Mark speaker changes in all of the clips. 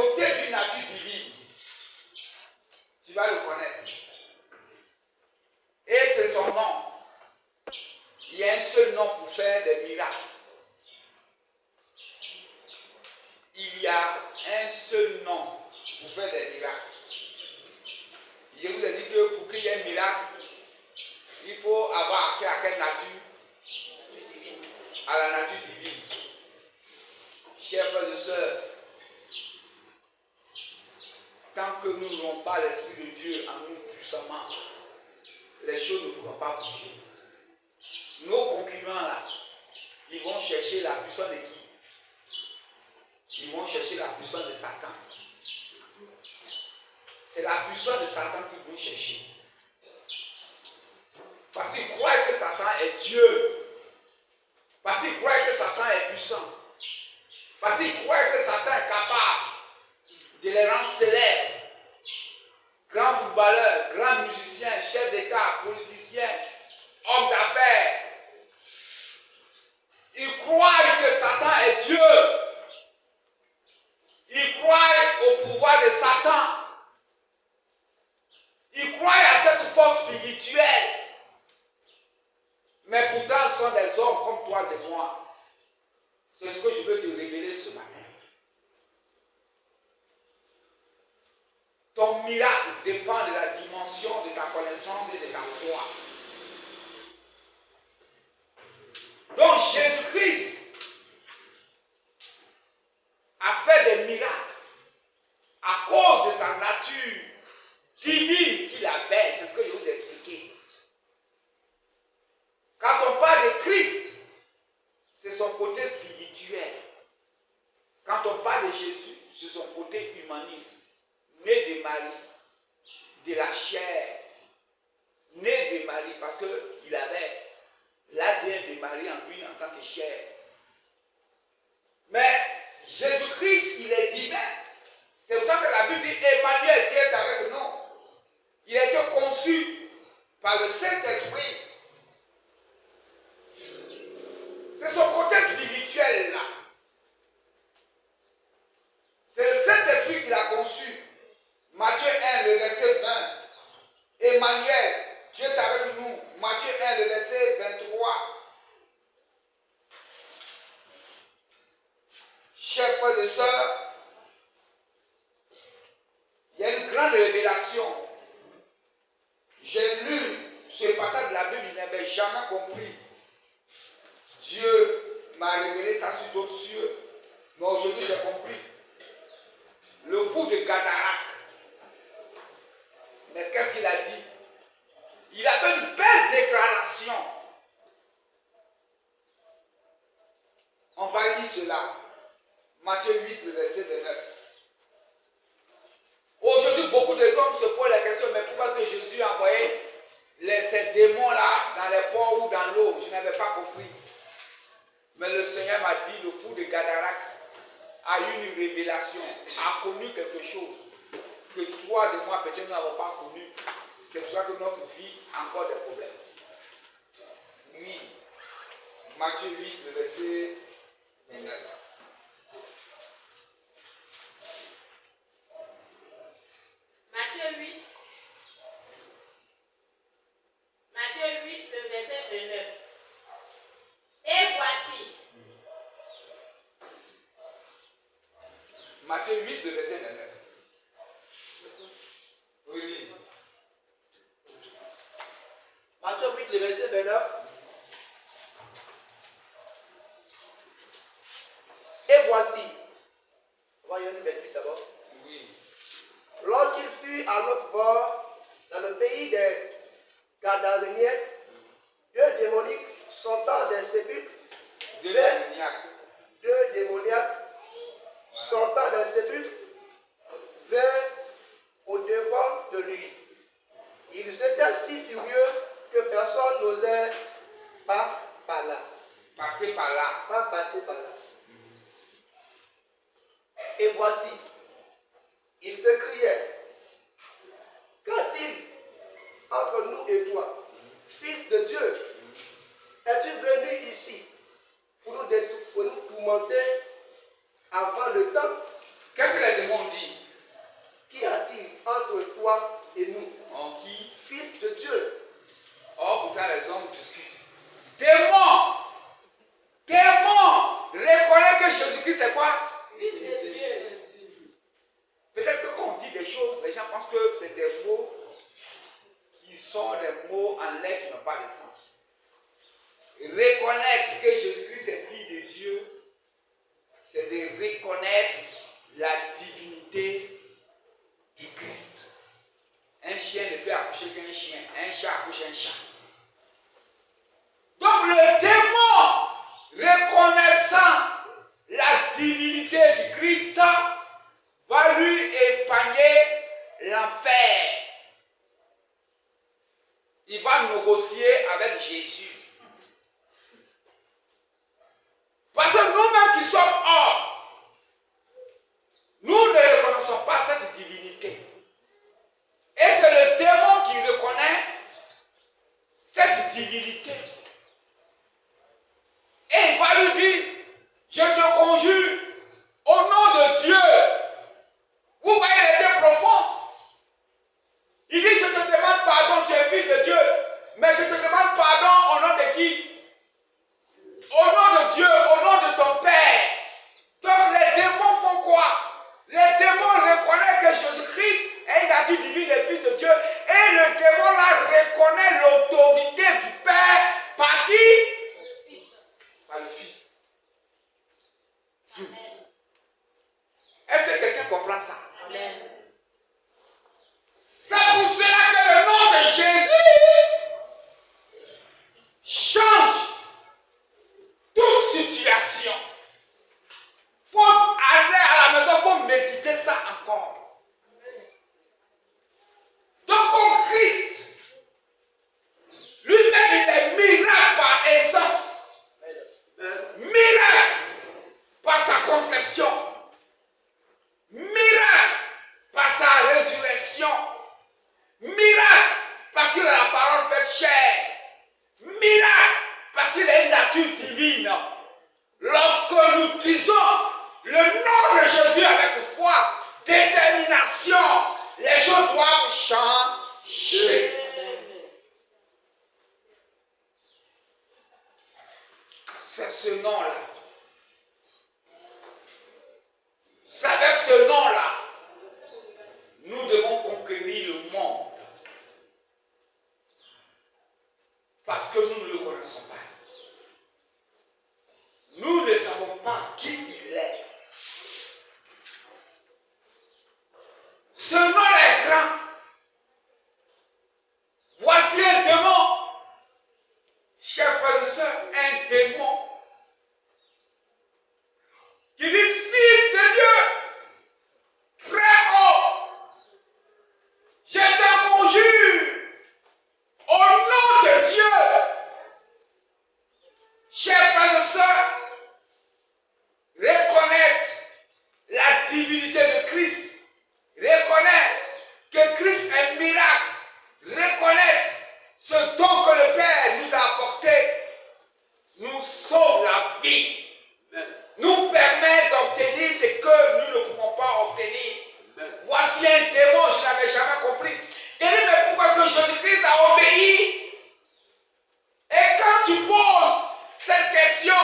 Speaker 1: doté d'une nature divine. Tu vas le connaître. Et c'est son nom. Il y a un seul nom pour faire des miracles. Il y a un seul nom pour faire des miracles. Je vous ai dit que pour qu'il y ait un miracle, il faut avoir accès à quelle nature? À la nature divine. Chers frères et sœurs, tant que nous n'aurons pas l'Esprit de Dieu en nous puissamment, les choses ne pourront pas bouger. Nos concurrents là, ils vont chercher la puissance de qui? Ils vont chercher la puissance de Satan. C'est la puissance de Satan qu'ils vont chercher. Parce qu'ils croient que Satan est Dieu. Parce qu'ils croient que Satan est puissant. Parce qu'ils croient que Satan est capable de les rendre célèbres. Grands footballeurs, grands musiciens, chefs d'État, politiciens, hommes d'affaires. Ils croient que Satan est Dieu. Ils croient au pouvoir de Satan. Ils croient à cette force spirituelle. Mais pourtant, ce sont des hommes comme toi et moi. C'est ce que je veux te révéler ce matin. Ton miracle dépend de la dimension de ta connaissance et de ta foi. Donc Jésus-Christ a fait des miracles à cause de sa nature divine qu'il avait. C'est ce que je vous ai expliqué. Quand on parle de Christ, c'est son côté spirituel. Quand on parle de Jésus, c'est son côté humaniste. Né de Marie, de la chair, né de Marie, parce qu'il avait l'ADN de Marie en lui en tant que chair. Mais Jésus-Christ, il est divin. C'est pour ça que la Bible dit Emmanuel, Dieu est avec nous. Il a été conçu par le Saint-Esprit. C'est son côté spirituel là. C'est le Saint-Esprit qui l'a conçu. Matthieu 1, le verset 20. Emmanuel, Dieu est avec nous. Matthieu 1, le verset 23. Chers frères et sœurs, il y a une grande révélation. J'ai lu ce passage de la Bible, je n'avais jamais compris. Dieu m'a révélé ça sur d'autres cieux, mais aujourd'hui j'ai compris. Le fou de Gadaraque. Mais qu'est-ce qu'il a dit? Il a fait une belle déclaration. On va lire cela. Matthieu 8, le verset 29. Aujourd'hui, beaucoup de hommes se posent la question, mais pourquoi est-ce que Jésus a envoyé ces démons-là dans les ports ou dans l'eau? Je n'avais pas compris. Mais le Seigneur m'a dit, le fou de Gadaraque a eu une révélation, a connu quelque chose que toi et moi, peut-être, nous n'avons pas connu. C'est pour ça que notre vie a encore des problèmes. Oui. Matthieu 8, le verset 29.
Speaker 2: Matthieu 8, le verset 29. Et voici.
Speaker 1: Matthieu 8, le verset 29. Oui, oui.
Speaker 3: Matthieu 8, le verset 29. Et voici. Voyons le 28 d'abord.
Speaker 1: Oui.
Speaker 3: Lorsqu'il fut à l'autre bord, dans le pays des Gadaréniens, deux démoniaques sortant des sépulcres, deux démoniaques sortant des sépulcres, vinrent au-devant de lui. Ils étaient si furieux que personne n'osait pas par là.
Speaker 1: Passer par là.
Speaker 3: Pas passer par là. Et voici, il se criait, qu'a-t-il entre nous et toi, fils de Dieu? Es-tu venu ici pour nous tourmenter avant le temps?
Speaker 1: Qu'est-ce que les démons disent?
Speaker 3: Qu'y a-t-il entre toi et nous,
Speaker 1: En qui?
Speaker 3: fils de Dieu?
Speaker 1: Or, pourtant, les hommes discutent. Démons! Démons! Reconnais que Jésus-Christ, c'est quoi?
Speaker 2: Fils de Dieu.
Speaker 1: Peut-être que quand on dit des choses, les gens pensent que c'est des mots qui sont des mots en l'air qui n'ont pas de sens. Reconnaître que Jésus-Christ est fils de Dieu, c'est de reconnaître la divinité du Christ. Un chien ne peut accoucher qu'un chien, un chat accouche un chat. Donc le démon, reconnaissant la divinité du Christ, va lui épargner l'enfer. Il va négocier avec Jésus. Parce que nous-mêmes qui sommes hommes, nous ne reconnaissons pas cette divinité. Et c'est le démon qui reconnaît cette divinité. Et il va lui dire, je te conjure, au nom de Dieu. Vous voyez les thèmes profonds. Il dit, je te demande pardon, tu es fils de Dieu. Mais je te demande pardon au nom de qui? Au nom de Dieu, au nom de ton Père. Donc les démons font quoi? Les démons reconnaissent que Jésus-Christ est une nature divine des fils de Dieu. Et le démon là reconnaît l'autorité du Père par qui? Par le Fils. Est-ce que quelqu'un comprend ça?
Speaker 2: Amen.
Speaker 1: C'est pour cela que le nom de Jésus change toute situation. Il faut aller à la maison, il faut méditer ça encore. Donc comme Christ, lui-même il est miracle par essence. Miracle par sa conception. Miracle par sa résurrection. Miracle parce qu'il a la parole faite chair. Miracle parce qu'il a une nature divine. Lorsque nous disons le nom de Jésus avec foi, détermination, les choses doivent changer. C'est ce nom-là. C'est avec ce nom-là, nous devons conquérir le monde. Parce que nous ne le connaissons pas. Nous ne savons pas qui il est. Ce nom est grand. Voici un démon. Chers frères et sœurs, un démon. Qui dit fils de Dieu. Très haut. Je te conjure. Au nom de Dieu. Chers frères et sœurs, reconnaître la divinité de Christ, reconnaître que Christ est miracle, reconnaître ce don que le Père nous a apporté, nous sauve la vie, nous permet d'obtenir ce que nous ne pouvons pas obtenir. Voici un démon, je n'avais jamais compris. Il dit, mais pourquoi est-ce que Jésus-Christ a obéi? Et quand tu poses cette question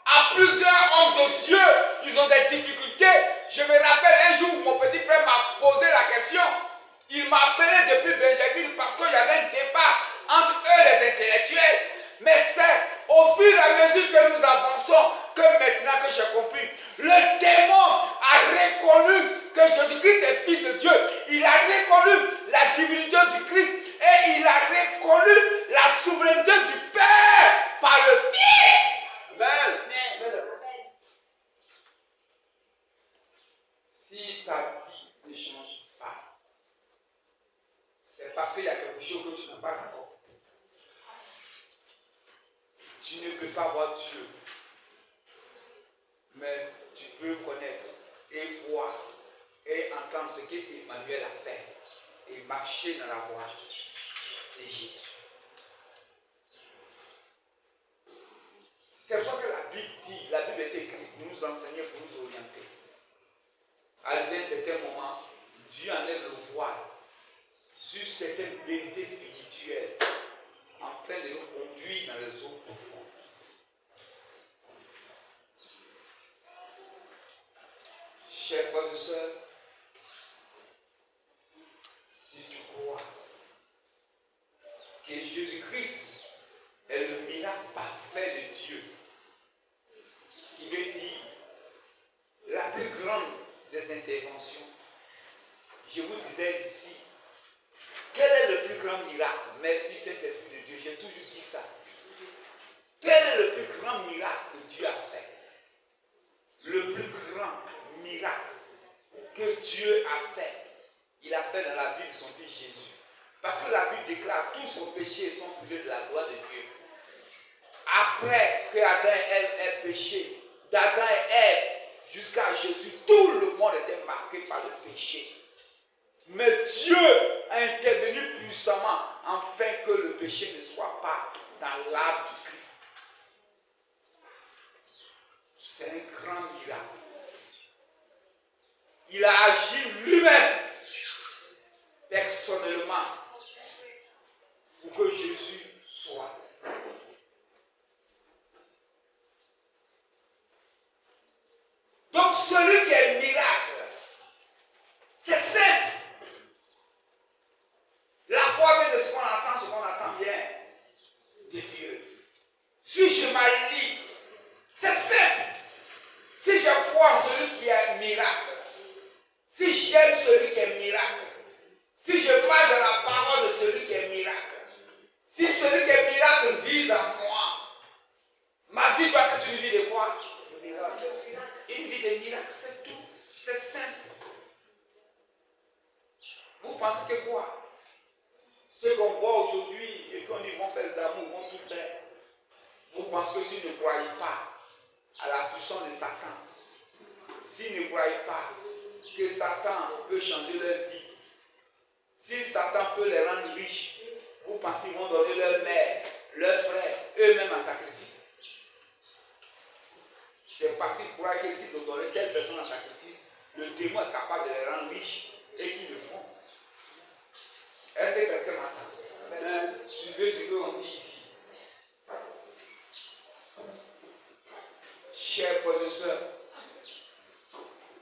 Speaker 1: à plusieurs hommes de Dieu, ils ont des difficultés. Je me rappelle un jour, mon petit frère m'a posé la question. Il m'a appelé depuis Benjamin parce qu'il y avait un débat entre eux, les intellectuels. Mais c'est au fur et à mesure que nous avançons que maintenant que j'ai compris. Le démon a reconnu que Jésus-Christ est fils de Dieu. Il a reconnu la divinité du Christ et il a reconnu la souveraineté du Père par le Fils. Amen. Si ta vie ne change pas, c'est parce qu'il y a quelque chose que tu n'as pas encore. Tu ne peux pas voir Dieu, mais tu peux connaître et voir et entendre ce qu'Emmanuel a fait et marcher dans la voie de Jésus. C'est pour ça que la Bible dit, la Bible est écrite, nous enseigner pour nous orienter. arrivé à un certain moment, Dieu enlève le voile sur certaines vérités spirituelles afin de nous conduire dans les eaux profondes. Chers frères et sœurs, si tu crois que Jésus-Christ est le miracle parfait de Dieu, qui veut dire la plus grande des interventions, je vous disais ici, quel est le plus grand miracle? Merci Saint-Esprit de Dieu, j'ai toujours dit ça. Quel est le plus grand miracle que Dieu a fait? Le plus grand miracle que Dieu a fait, il a fait dans la vie de son Fils Jésus. Parce que la Bible déclare tous son péché sont privés de la gloire de Dieu. Après que Adam et Ève aient péché, d'Adam et Ève jusqu'à Jésus, tout le monde était marqué par le péché. Mais Dieu a intervenu puissamment afin que le péché ne soit pas dans l'âme du Christ. C'est un grand miracle. Il a agi lui-même, personnellement, pour que Jésus soit. Donc celui qui est miracle, c'est simple. La foi vient de ce qu'on entend bien de Dieu. Si je m'allie, c'est simple. Si j'ai foi en celui qui est miracle, si j'aime celui qui est miracle, si je marche dans la parole de celui qui est miracle, si celui qui est miracle vise en moi, ma vie doit être une vie de quoi? Une vie de miracle, c'est tout. C'est simple. Vous pensez que quoi? Ceux qu'on voit aujourd'hui et qu'on dit vont faire des amours, vont tout faire. Vous pensez que s'ils ne croyaient pas à la puissance de Satan, s'ils ne croyaient pas que Satan peut changer leur vie, si Satan peut les rendre riches, vous pensez qu'ils vont donner leur mère, leurs frères, eux-mêmes en sacrifice? C'est parce qu'ils croient que s'ils donnent telle personne en sacrifice, le démon est capable de les rendre riches et qu'ils le font. Est-ce que quelqu'un m'entend? Suivez ce qu'on dit ici. Chers frères et sœurs,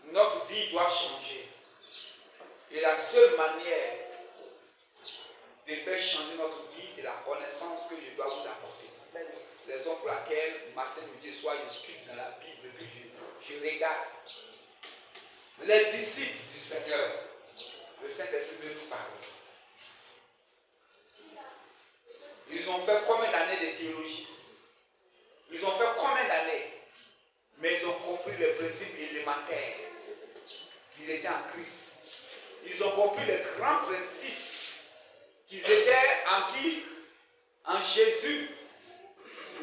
Speaker 1: notre vie doit changer. Et la seule manière de faire changer notre vie, c'est la connaissance que je dois vous apporter. Raison pour laquelle, matin, midi et soir, je suis dans la Bible que je regarde. Les disciples du Seigneur, le Saint-Esprit veut nous parler. Ils ont fait combien d'années de théologie? Ils ont fait combien d'années? Mais ils ont compris les principes élémentaires. Qu'ils étaient en Christ. Ils ont compris les grands principes. Qu'ils étaient en qui? En Jésus.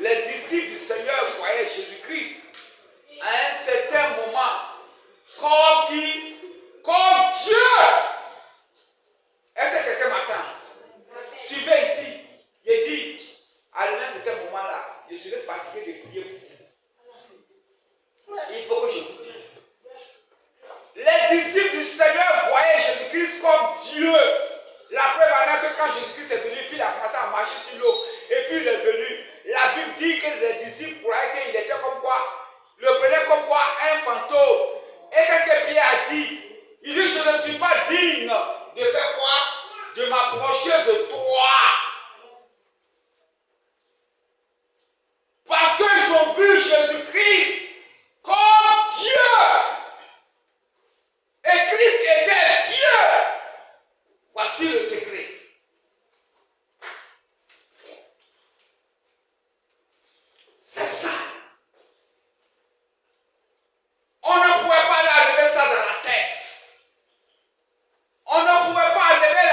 Speaker 1: Les disciples du Seigneur croyaient Jésus-Christ. À un certain moment, comme qui? Comme Dieu. Est-ce que quelqu'un m'attend? Suivez ici. Il dit, à un certain moment-là, je serai fatigué de prier pour vous. Il faut que je vous dise. Les disciples du Seigneur voyaient Jésus-Christ comme Dieu. La preuve en est que quand Jésus-Christ est venu, puis il a commencé à marcher sur l'eau, et puis il est venu. La Bible dit que les disciples croyaient qu'il était comme quoi? Le prenaient comme quoi? Un fantôme. Et qu'est-ce que Pierre a dit? Il dit, je ne suis pas digne de faire quoi? De m'approcher de toi. Parce qu'ils ont vu Jésus-Christ comme Dieu. Et Christ était Dieu. Voici le secret. C'est ça. On ne pouvait pas lui enlever ça dans la tête. On ne pouvait pas enlever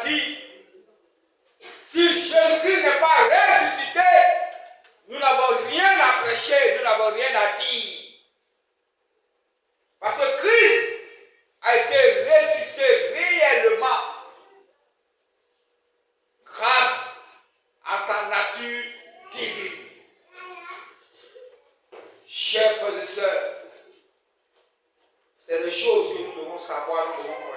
Speaker 1: dit, si Jésus-Christ n'est pas ressuscité, nous n'avons rien à prêcher, nous n'avons rien à dire. Parce que Christ a été ressuscité réellement grâce à sa nature divine. Chers frères et sœurs, c'est les choses que nous devons savoir, nous devons connaître.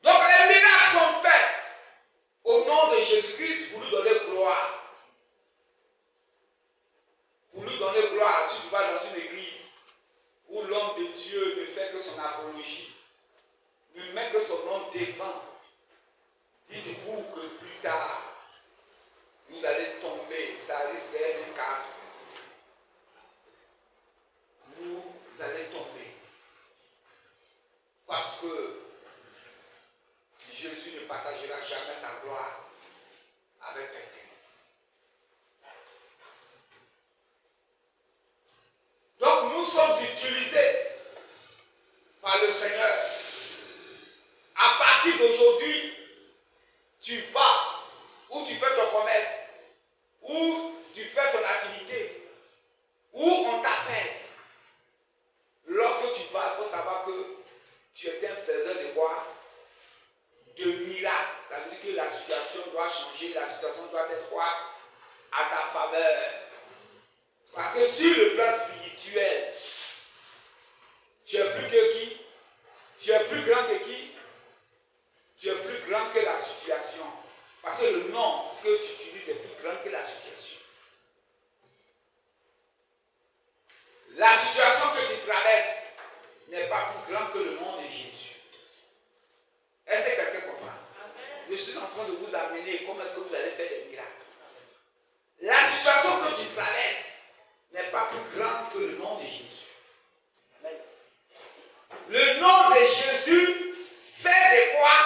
Speaker 1: Donc les miracles sont faits au nom de Jésus-Christ pour lui donner gloire. Pour lui donner gloire. Tu vas dans une église où l'homme de Dieu ne fait que son apologie, ne met que son nom devant. Dites-vous que plus tard, vous allez tomber, ça risque d'être un cas. Vous allez tomber. Parce que Jésus ne partagera jamais sa gloire avec quelqu'un. Donc nous sommes utilisés par le Seigneur. À partir d'aujourd'hui, tu vas, ou tu fais ton commerce, ou tu fais ton activité, ou on t'appelle. Lorsque tu vas, il faut savoir que tu es un faiseur de quoi? De miracles. Ça veut dire que la situation doit changer, la situation doit être quoi? À ta faveur. Parce que sur le plan spirituel, tu es plus que qui? Tu es plus grand que qui? Tu es plus grand que la situation. Parce que le nom que tu utilises est plus grand que la situation. La situation que tu traverses n'est pas plus grand que le nom de Jésus. Est-ce que quelqu'un comprend? Je suis en train de vous amener comment est-ce que vous allez faire des miracles. La situation que tu traverses n'est pas plus grand que le nom de Jésus. Amen. Le nom de Jésus fait de quoi?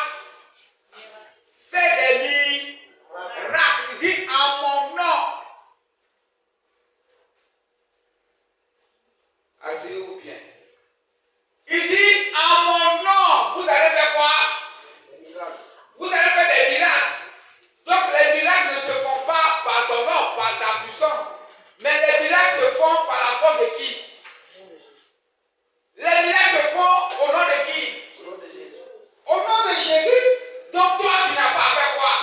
Speaker 1: Fait des miracles. Il dit en mon nom. Asseyez-vous bien. Il dit en mon nom, vous allez faire quoi? Vous allez faire des miracles. Donc les miracles ne se font pas par ton nom, par ta puissance. Mais les miracles se font par la force de qui? Les miracles se font au nom de qui? Au nom de Jésus. Donc toi, tu n'as pas à faire quoi?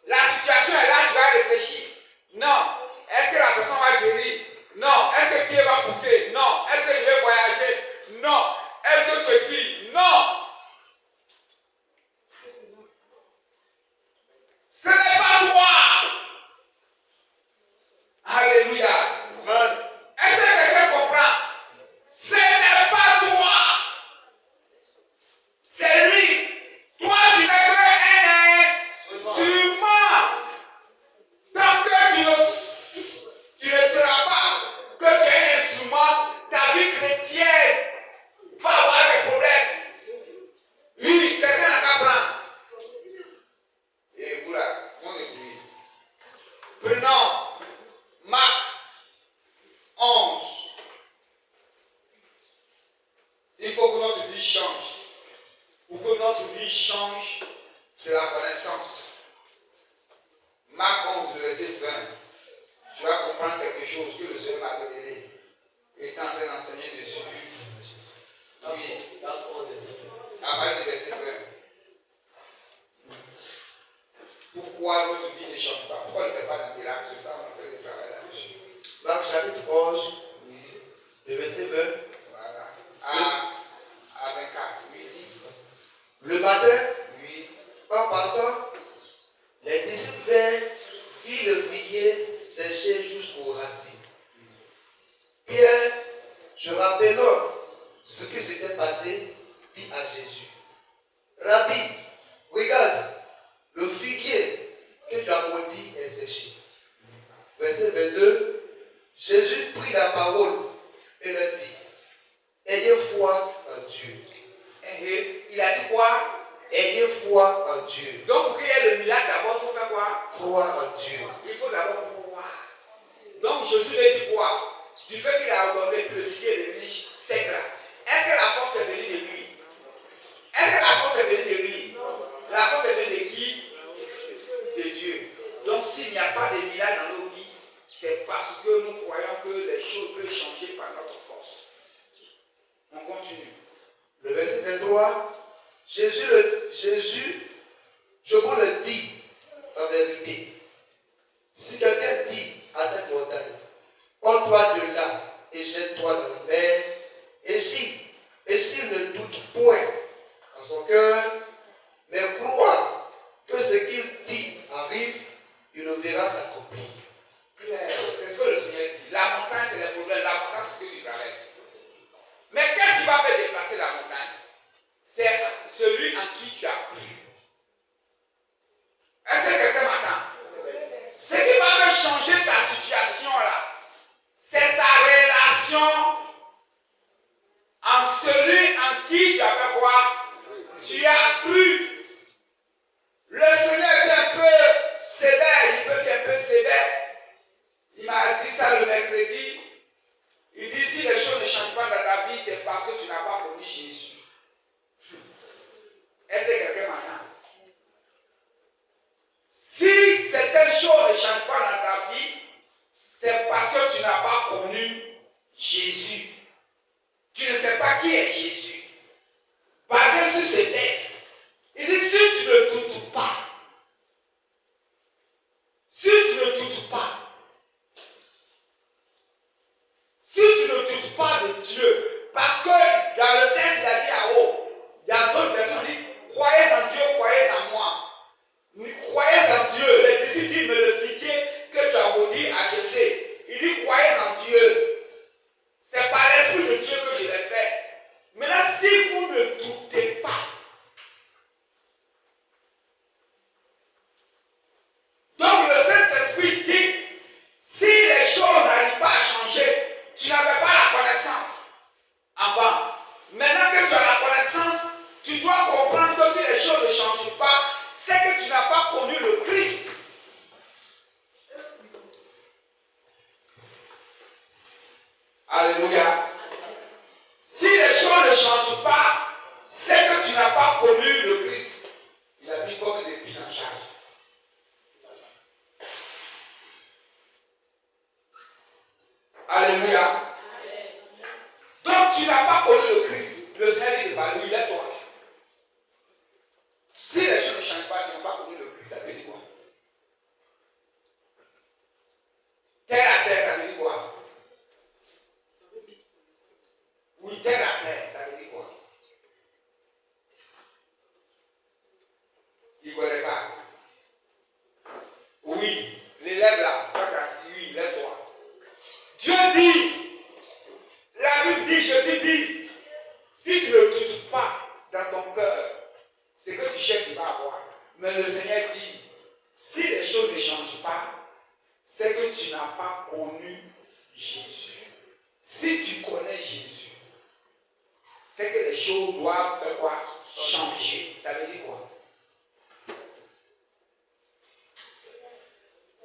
Speaker 1: La situation est là, tu vas réfléchir. Non. Est-ce que la personne va guérir? Non. Est-ce que le pied va pousser? Non. Est-ce que je vais voyager? Non. Est-ce que ceci? Non. Ce n'est pas toi. Alléluia. Amen. Est-ce que quelqu'un comprend? Ce n'est pas toi. C'est lui. Toi, tu n'es qu'un humain. Tant que tu ne seras pas que tu es un instrument, ta vie chrétienne va avoir des problèmes. Oui, quelqu'un n'a qu'à prendre. Et voilà, on est lui. Prenons Marc 11. Il faut que notre vie change. Pour que notre vie change, c'est la connaissance. Marc 11, verset 20. Tu vas comprendre quelque chose que le Seigneur m'a révélé. Il est en train d'enseigner dessus. Oui. À partir du verset 20. Pourquoi notre vie ne change pas? Pourquoi on ne fait pas de miracle? C'est ça, on fait le travail là-dessus.
Speaker 3: Marc chapitre 11,
Speaker 1: Oui.
Speaker 3: le verset 20.
Speaker 1: Voilà. À 24. Oui.
Speaker 3: Le matin,
Speaker 1: Oui.
Speaker 3: en passant, les disciples virent le figuier séché jusqu'aux racines. Pierre, se rappelant ce qui s'était passé, dit à Jésus, Rabbi, regarde, le figuier que tu as maudit est séché. Verset 22, Jésus prit la parole et leur dit, ayez foi en Dieu.
Speaker 1: Et il a dit quoi?
Speaker 3: Ayez foi en Dieu.
Speaker 1: Donc pour qu'il y ait le miracle, d'abord, il faut faire quoi?
Speaker 3: Crois en Dieu.
Speaker 1: Il faut d'abord croire. Donc Jésus lui dit quoi? du fait qu'il a ordonné que le pied est devenu sec là, est-ce que la force est venue de lui? Est-ce que la force est venue de lui? La force est venue de qui? De Dieu. Donc s'il n'y a pas de miracles dans nos vies, c'est parce que nous croyons que les choses peuvent changer par notre force. On continue.
Speaker 3: Le verset 23, Jésus, je vous le dis, en vérité. Si quelqu'un dit à cette montagne, prends-toi de là et jette-toi dans la mer, et s'il ne doute point en son cœur, mais croit que ce qu'il dit arrive, il le verra s'accomplir.
Speaker 1: C'est ce que le Seigneur dit. La montagne, c'est le problème. La montagne, c'est ce que tu traverses. Mais qu'est-ce qui va faire déplacer la montagne? C'est celui en qui tu as cru. Est-ce que quelqu'un m'attend? Ce qui va faire changer ta situation là, c'est ta relation en celui en qui tu as fait quoi? Tu as cru. Le Seigneur est un peu sévère, il peut être un peu sévère. Il m'a dit ça le mercredi. Il dit si les choses ne changent pas dans ta vie, c'est parce que tu n'as pas connu Jésus. Est-ce que quelqu'un m'entend? Si certaines choses ne changent pas dans ta vie, c'est parce que tu n'as pas connu Jésus. Tu ne sais pas qui est Jésus. Basé sur ce texte, il dit si tu ne doutes pas, si tu ne doutes pas, si tu ne doutes pas de Dieu, parce que dans le texte il a dit à haut, il y a d'autres personnes qui disent croyez en Dieu, croyez en moi. Croyez en Dieu. Les disciples disent mais le figuier que tu as maudit a cessé. Il dit croyez en Dieu. C'est par l'Esprit de Dieu que je l'ai fait. Maintenant, si vous ne doutez pas, donc le Saint-Esprit dit si les choses n'arrivent pas à changer, tu n'avais pas la connaissance avant. Maintenant que tu as la connaissance, tu dois comprendre que si les choses ne changent pas, c'est que tu n'as pas connu le Christ. Alléluia. Si les choses ne changent pas, c'est que tu n'as pas connu le Christ. Il a mis comme des piles en charge. Alléluia. Donc tu n'as pas connu le Christ. Le Seigneur dit de parler, il est toi. Si les choses ne changent pas, tu n'as pas connu le Christ, ça veut dire quoi? Terre à terre, ça veut dire quoi? Oui, terre à terre, ça veut dire quoi? Il ne connaît pas. Oui, l'élève là, toi tu as assis, oui, lève-toi. Dieu dit, la Bible dit, Jésus dit, si tu ne doutes pas dans ton cœur, c'est que tu cherches, tu vas avoir. Mais le Seigneur dit, si les choses ne changent pas, c'est que tu n'as pas connu Jésus. Si tu connais Jésus, c'est que les choses doivent faire quoi? Changer. Ça veut dire quoi?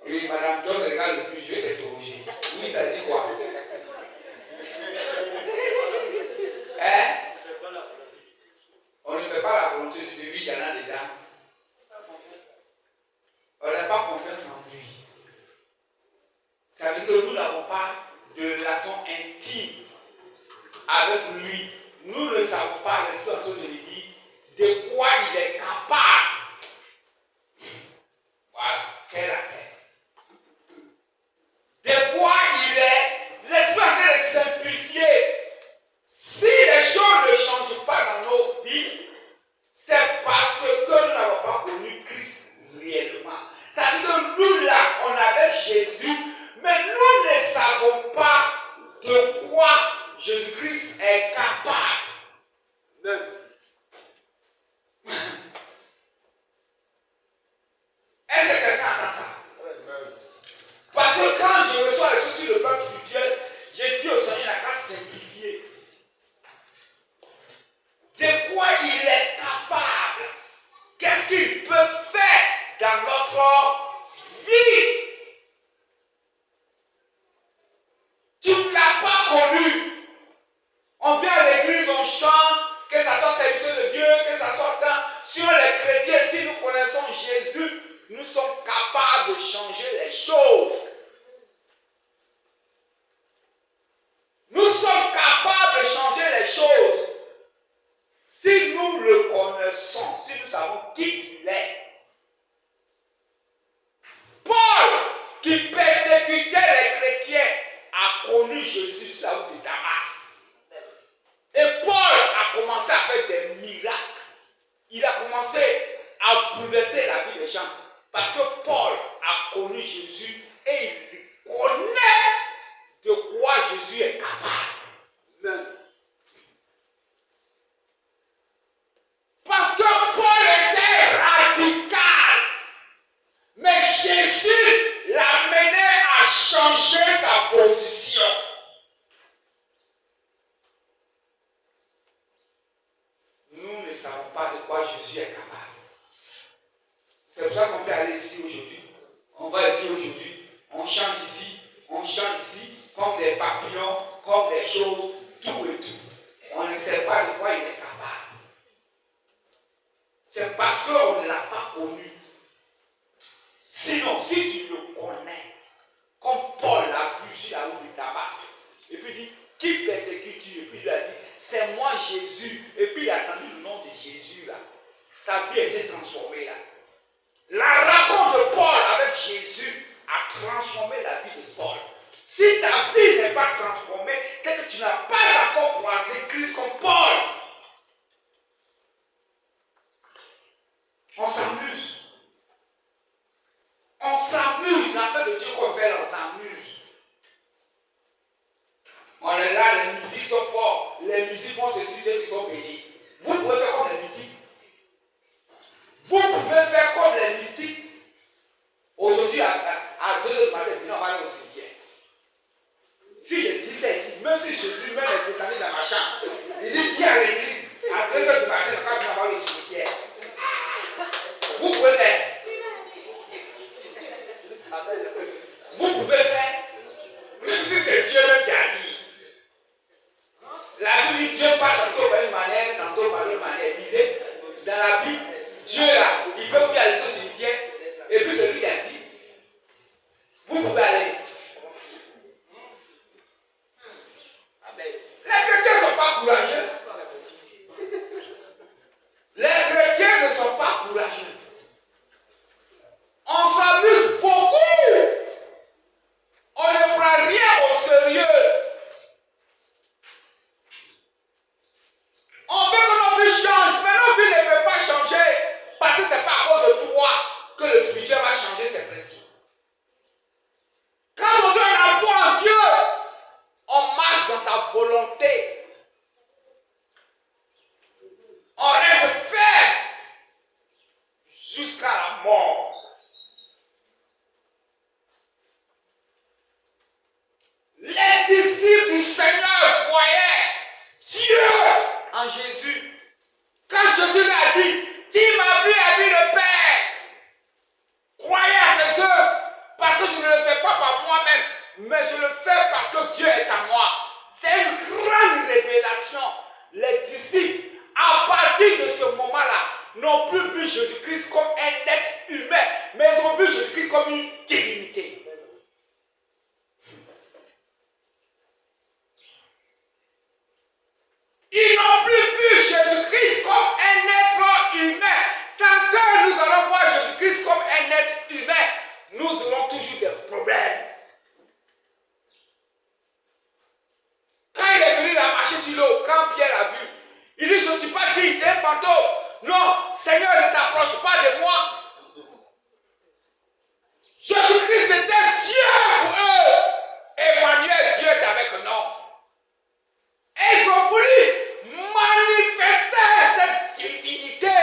Speaker 1: Oui, madame, donne le regard le plus, je vais t'interroger. Oui, ça veut dire quoi? Hein? On ne fait pas la volonté de Dieu, il y en a dedans. On n'a pas confiance en lui. Ça veut dire que nous n'avons pas de relation intime avec lui. Nous ne savons pas, l'Esprit en train de lui dire, de quoi il est capable. Voilà, terre à terre. De quoi il est, l'Esprit en train de simplifier. Si les choses ne changent pas dans nos vies, c'est parce que nous n'avons pas connu Christ réellement. Ça veut dire que nous là, on avait Jésus, mais nous ne savons pas de quoi Jésus-Christ est capable. Est-ce que quelqu'un entend ça? Parce que quand je reçois les choses sur le plan spirituel, j'ai dit au Seigneur, il n'a qu'à simplifier. De quoi il est capable? Qu'est-ce qu'il peut faire dans notre vie? Toute la Jésus, nous sommes capables de changer les choses. Nous sommes capables de changer les choses si nous le connaissons, si nous savons qui il est. Paul, qui persécutait les chrétiens, a connu Jésus sur la route de Damas. Et Paul a commencé à faire des miracles. Il a commencé à bouleverser la vie des gens. Parce que Paul a connu Jésus et il connaît de quoi Jésus est capable. Amen. Parce que Paul était radical. Mais Jésus l'a mené à changer sa position. Nous ne savons pas de quoi Jésus est capable. C'est pour ça qu'on peut aller ici aujourd'hui. On va ici aujourd'hui. On change ici, comme des papillons, comme des choses, tout et tout. On ne sait pas de quoi il est capable. C'est parce qu'on ne l'a pas connu. Sinon, si tu le connais, comme Paul l'a vu sur la route de Damas, et puis il dit, qui persécute-tu? Et puis il lui a dit, c'est moi Jésus. Et puis il a entendu le nom de Jésus là. Sa vie a été transformée là. La rencontre de Paul avec Jésus a transformé la vie de Paul. Si ta vie n'est pas transformée, c'est que tu n'as pas encore croisé Christ comme Paul. On s'amuse. On s'amuse, une affaire de Dieu qu'on fait, on s'amuse. On est là, les musiques sont forts, les musiques font ceci, ceux qui sont bénis. Vous pouvez faire comme les mystiques. Vous pouvez faire comme les mystiques. Aujourd'hui, à 2h du matin, on va aller au cimetière. Si je dis ça ici, même si Jésus même est descendu dans ma chambre, il dit tiens à l'église, à 2h du matin, on va aller au cimetière. Vous pouvez faire. Vous pouvez faire, même si c'est Dieu même qui a dit. La Bible dit Dieu passe tantôt par une manière, tantôt par une manière. Il disait, dans la Bible, Dieu là, il peut vous dire aller au cimetière, et puis celui qui a dit, vous pouvez aller. Les chrétiens ne sont pas courageux. Les chrétiens ne sont pas courageux. On s'amuse beaucoup. On ne prend rien au sérieux. On veut que nos vies changent, mais nos vies ne peuvent pas changer parce que ce n'est pas à cause de toi que le spirituel va changer ses principes. Quand on donne la foi en Dieu, on marche dans sa volonté. On reste ferme jusqu'à la mort. Les disciples du Seigneur voyaient Dieu en Jésus. Quand Jésus l'a dit, dis ma vie à vie le Père. Croyez à ses œuvres, parce que je ne le fais pas par moi-même, mais je le fais parce que Dieu est à moi. C'est une grande révélation. Les disciples, à partir de ce moment-là, n'ont plus vu Jésus-Christ comme un être humain, mais ils ont vu Jésus-Christ comme une divinité. Ils n'ont plus vu Jésus-Christ comme un être humain. Tant que nous allons voir Jésus-Christ comme un être humain, nous aurons toujours des problèmes. Quand il est venu marcher sur l'eau, quand Pierre l'a vu, il dit, je ne suis pas qui, c'est un fantôme. Non, Seigneur, ne t'approche pas de moi. Jésus-Christ était Dieu pour eux. Emmanuel, Dieu est avec nous. Et ils ont voulu manifester cette divinité.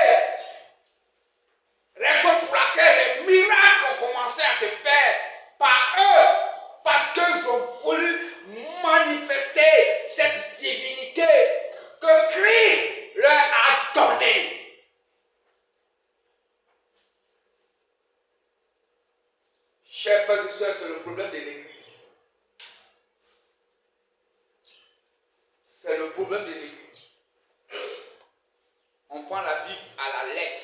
Speaker 1: Raison pour laquelle les miracles ont commencé à se faire par eux. Parce qu'ils ont voulu manifester cette divinité que Christ leur a donnée. Chers frères et sœurs, c'est le problème de l'Église. C'est le problème de l'Église. On prend la Bible à la lettre.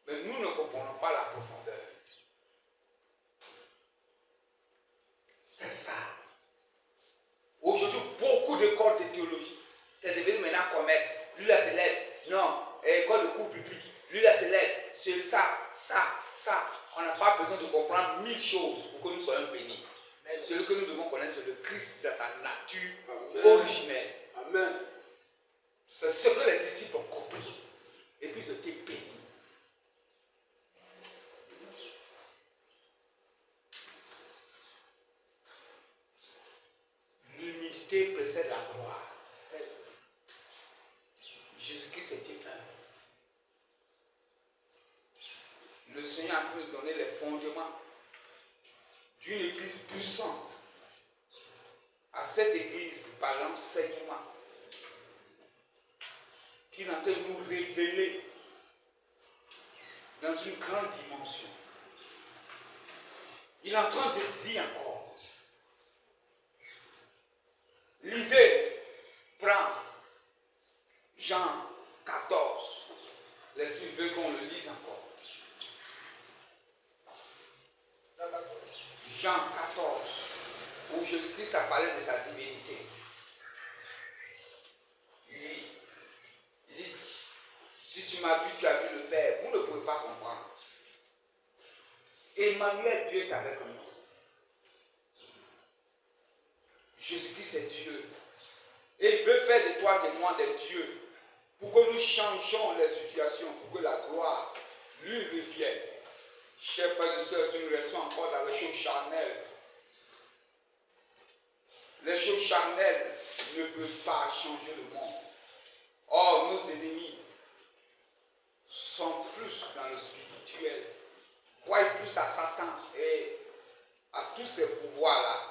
Speaker 1: Mais d'école de théologie. C'est devenu maintenant commerce. Lui là c'est l'aide. Non, école de cours public. Lui là c'est l'aide. C'est ça. On n'a pas besoin de comprendre 1000 choses pour que nous soyons bénis. Mais celui que nous devons connaître, c'est le Christ dans sa nature originelle.
Speaker 4: Amen.
Speaker 1: C'est ce que les disciples ont compris. Et puis ils étaient bénis. L'humilité précède la gloire. Jésus-Christ était un. Le Seigneur est en train de donner les fondements d'une église puissante. À cette église, par l'enseignement, qu'il est en train de nous révéler dans une grande dimension. Il est en train de dire encore. Lisez, prends Jean 14. L'Esprit veut qu'on le lise encore. Jean 14, où Jésus-Christ a parlé de sa divinité. Lui, il dit, si tu m'as vu, tu as vu le Père. Vous ne pouvez pas comprendre. Emmanuel, Dieu est avec nous. Jésus-Christ est Dieu. Et il veut faire de toi et moi des dieux pour que nous changions les situations, pour que la gloire lui revienne. Chers frères et sœurs, si nous restons encore dans les choses charnelles, les choses charnelles ne peuvent pas changer le monde. Or, nos ennemis sont plus dans le spirituel, croient plus à Satan et à tous ces pouvoirs-là.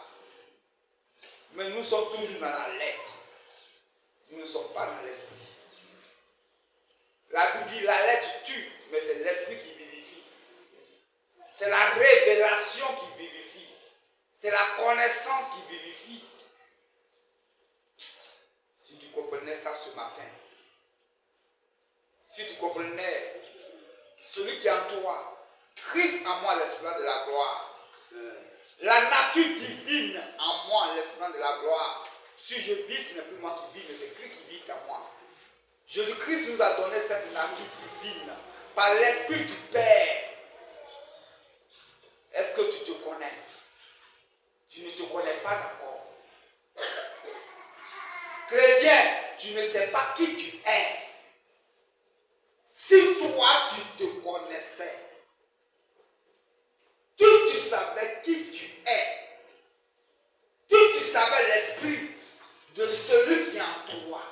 Speaker 1: Mais nous sommes toujours dans la lettre. Nous ne sommes pas dans l'esprit. La Bible dit la lettre tue, mais c'est l'esprit qui vivifie. C'est la révélation qui vivifie. C'est la connaissance qui vivifie. Si tu comprenais ça ce matin, si tu comprenais celui qui est en toi, Christ en moi, l'esplendeur de la gloire, la nature divine en moi, l'esplendeur de la gloire. Si je vis, ce n'est plus moi qui vis, mais c'est Christ qui vit en moi. Jésus-Christ nous a donné cette nature divine par l'Esprit du Père. Est-ce que tu te connais? Tu ne te connais pas encore. Chrétien, tu ne sais pas qui tu es. Si toi tu te connaissais, tu savais qui tu es, tu savais l'esprit de celui qui est en toi.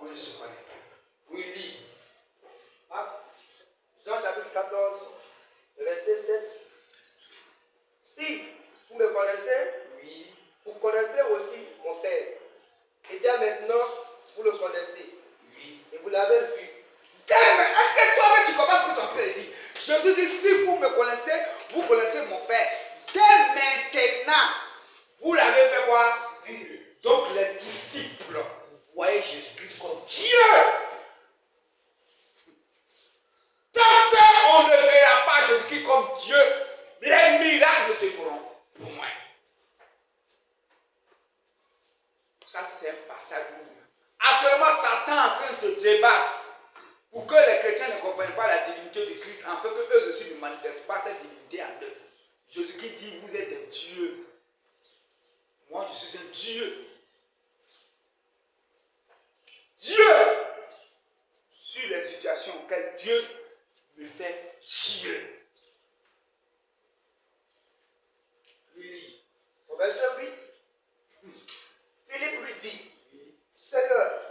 Speaker 1: On ne se connaît pas. Oui, lis.
Speaker 3: Jean chapitre 14, verset 7. Si vous me connaissez,
Speaker 1: Oui.
Speaker 3: vous connaîtrez aussi mon Père. Et dès maintenant, vous le connaissez.
Speaker 1: Oui.
Speaker 3: Et vous l'avez vu.
Speaker 1: Est-ce que toi-même tu commences ce que tu es en train de dire? Jésus dit, si vous me connaissez, vous connaissez mon Père. Dès maintenant, vous l'avez fait quoi? Vu. Donc les disciples voyaient Jésus-Christ comme Dieu. Tant qu'on ne verra pas Jésus-Christ comme Dieu, les miracles ne se feront pour moi. Ça, c'est un passage où actuellement Satan est en train de se débattre pour que les chrétiens ne comprennent pas la divinité de Christ, en fait que eux aussi ne manifestent pas cette divinité en eux. Jésus-Christ dit, vous êtes des dieux. Moi, je suis un Dieu. Dieu, sur les situations auxquelles Dieu me fait Dieu. Oui.
Speaker 3: Au verset 8, Philippe lui dit, Seigneur,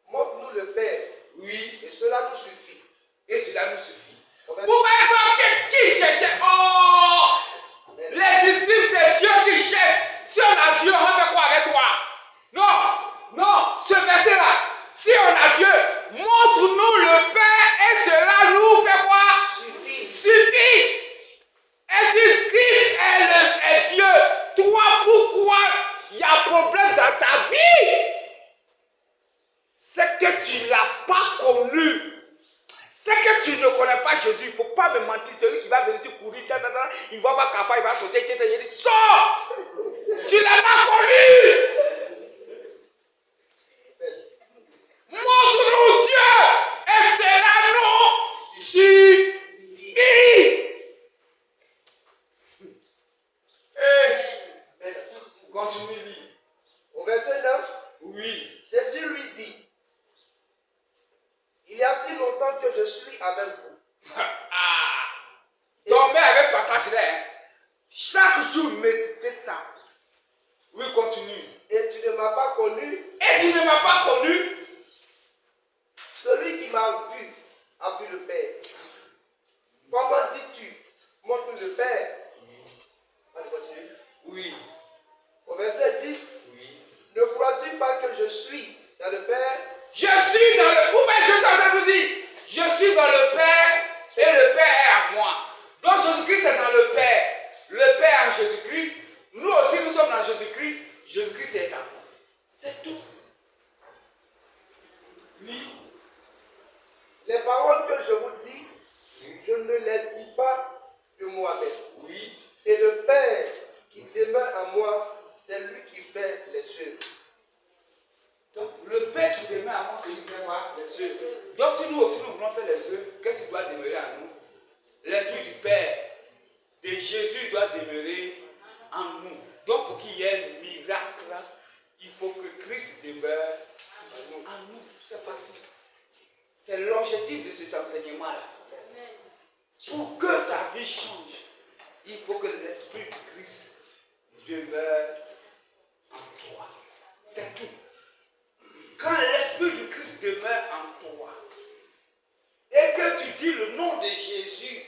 Speaker 3: montre-nous le Père.
Speaker 1: Oui.
Speaker 3: Et cela nous suffit.
Speaker 1: Et cela nous suffit.
Speaker 3: Au
Speaker 1: Vous
Speaker 3: verset
Speaker 1: voyez donc qu'est-ce qu'il cherchait? Oh! Les disciples, c'est Dieu qui cherche. Si on a Dieu, on va faire quoi avec toi? Non, ce verset-là. Si on a Dieu, montre-nous le Père et cela nous fait quoi? Suffit. Et si Christ est Dieu, toi, pourquoi il y a un problème dans ta vie? C'est que tu ne l'as pas connu. C'est que tu ne connais pas Jésus, il ne faut pas me mentir. Celui qui va venir ici courir, il va voir Kafa, il va sauter, il dit, sors! Tu l'as pas connu! Montre-nous Dieu et sera-nous suivis. Continue, lis.
Speaker 3: Au verset 9,
Speaker 1: Oui.
Speaker 3: Jésus lui dit, il y a si longtemps que je suis avec vous.
Speaker 1: Dormez avec passage là. Hein. Chaque jour, méditez ça. Oui, continue.
Speaker 3: Et tu ne m'as pas connu.
Speaker 1: Et tu ne m'as pas connu.
Speaker 3: Celui qui m'a vu a vu le Père. Comment dis-tu, montre le Père? Allez, continue.
Speaker 1: Oui.
Speaker 3: Au verset 10,
Speaker 1: Oui.
Speaker 3: ne crois-tu pas que je suis dans le Père?
Speaker 1: Je suis dans le... Où est Jésus en train de nous dire? Je suis dans le Père et le Père est à moi. Donc Jésus-Christ est dans le Père. Le Père en Jésus-Christ. Nous aussi nous sommes dans Jésus-Christ. Jésus-Christ est en nous. C'est tout. Oui.
Speaker 3: Les paroles que je vous dis, je ne les dis pas de moi-même.
Speaker 1: Oui.
Speaker 3: Et le Père qui demeure en moi, c'est lui qui fait les œuvres.
Speaker 1: Donc le Père qui demeure en moi, c'est lui qui fait quoi?
Speaker 3: Les œuvres.
Speaker 1: Donc si nous aussi nous voulons faire les œuvres, qu'est-ce qui doit demeurer en nous? L'Esprit du Père, de Jésus doit demeurer en nous. Donc pour qu'il y ait un miracle, il faut que Christ demeure en nous. C'est facile. C'est l'objectif de cet enseignement-là. Pour que ta vie change, il faut que l'Esprit de Christ demeure en toi. C'est tout. Quand l'Esprit de Christ demeure en toi, et que tu dis le nom de Jésus,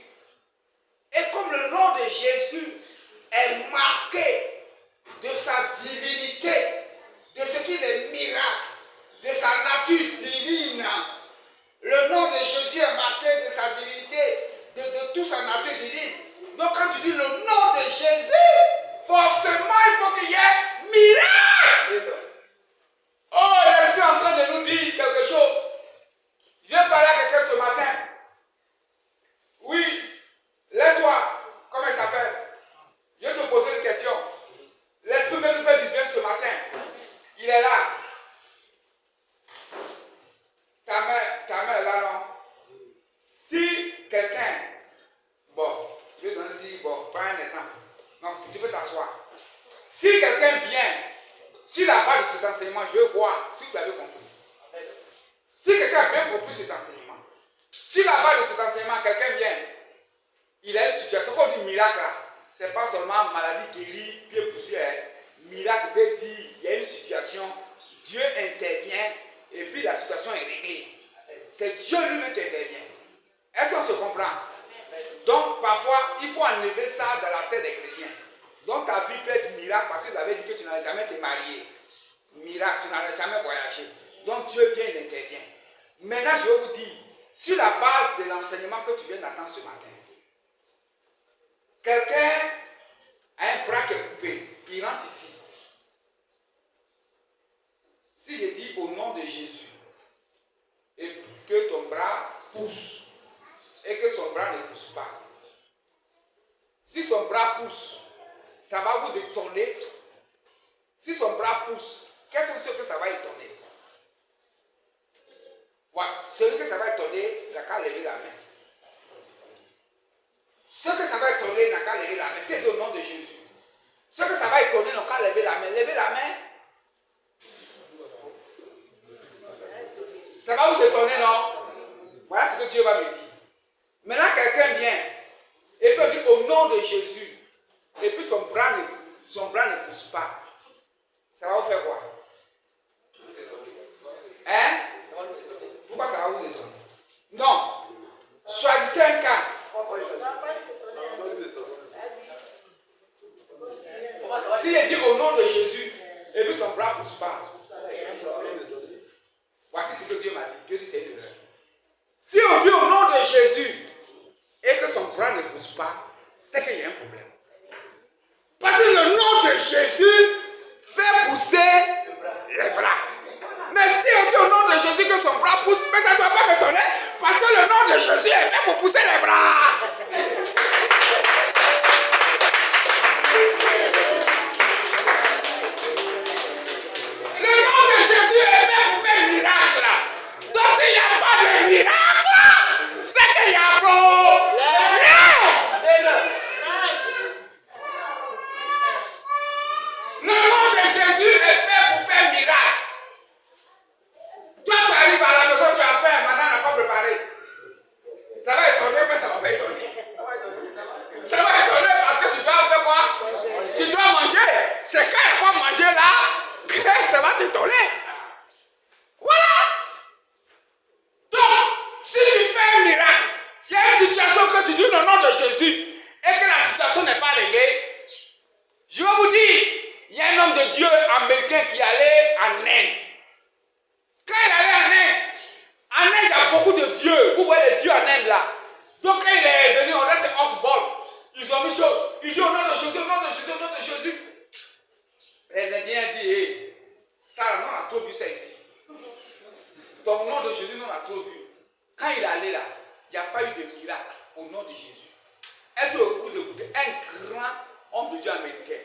Speaker 1: et comme le nom de Jésus est marqué de sa divinité, de ce qu'il est miracle, de sa nature divine, le nom de Jésus est marqué de sa divinité, de toute sa nature divine. Donc quand tu dis le nom de Jésus, forcément il faut qu'il y ait miracle. Oh, l'Esprit est en train de nous dire quelque chose. Je parlais à quelqu'un ce matin. Oui, lève-toi. Comment il s'appelle? Je vais te poser une question. L'Esprit veut nous faire du bien ce matin. Il est là. Ta main est là, non? Si quelqu'un, bon, je vais donner ici, bon, prends un exemple. Donc, tu peux t'asseoir. Si quelqu'un vient, sur la base de cet enseignement, je veux voir si vous avez compris. Si quelqu'un a bien compris cet enseignement, sur la base de cet enseignement, quelqu'un vient, il a une situation, comme on dit miracle là, c'est pas seulement maladie guérie, pied poussière. Miracle veut dire, il y a une situation, Dieu intervient et puis la situation est réglée. C'est Dieu lui-même qui intervient. Est-ce qu'on se comprend? Donc parfois, il faut enlever ça dans la tête des chrétiens. Donc ta vie peut être miracle parce que tu avais dit que tu n'allais jamais te marier. Miracle, tu n'allais jamais voyager. Donc Dieu vient, il intervient. Maintenant, je vais vous dire, sur la base de l'enseignement que tu viens d'entendre ce matin, quelqu'un a un bras qui est coupé, il rentre ici. Si je dis au nom de Jésus, et que ton bras pousse, et que son bras ne pousse pas, si son bras pousse, ça va vous étonner. Si son bras pousse, quels sont ceux que ça va étonner? Ouais, celui que ça va étonner, il n'a qu'à lever la main. Ceux que ça va étonner, il n'a qu'à lever la main. C'est au nom de Jésus. Ceux que ça va étonner, il n'a qu'à lever la main. Levez la main. Ça va vous étonner, non? Voilà ce que Dieu va me dire. Maintenant, quelqu'un vient et peut dire au nom de Jésus. Et puis son bras ne pousse pas. Ça va vous faire quoi? Hein? Pourquoi ça va vous étonner? Non. Choisissez un cas. Si il dit au nom de Jésus, et puis son bras ne pousse pas. Voici ce que Dieu m'a dit. Dieu dit c'est une erreur. Si on dit au nom de Jésus, et que son bras ne pousse pas, c'est qu'il y a un problème. Parce que le nom de Jésus fait pousser les bras. Mais si on dit au nom de Jésus que son bras pousse, mais ça ne doit pas m'étonner, parce que le nom de Jésus est fait pour pousser les bras. trop vu ça ici. Dans le nom de Jésus, nous on a trop vu. Quand il est allé là, il n'y a pas eu de miracle au nom de Jésus. Est-ce que vous écoutez un grand homme de Dieu américain?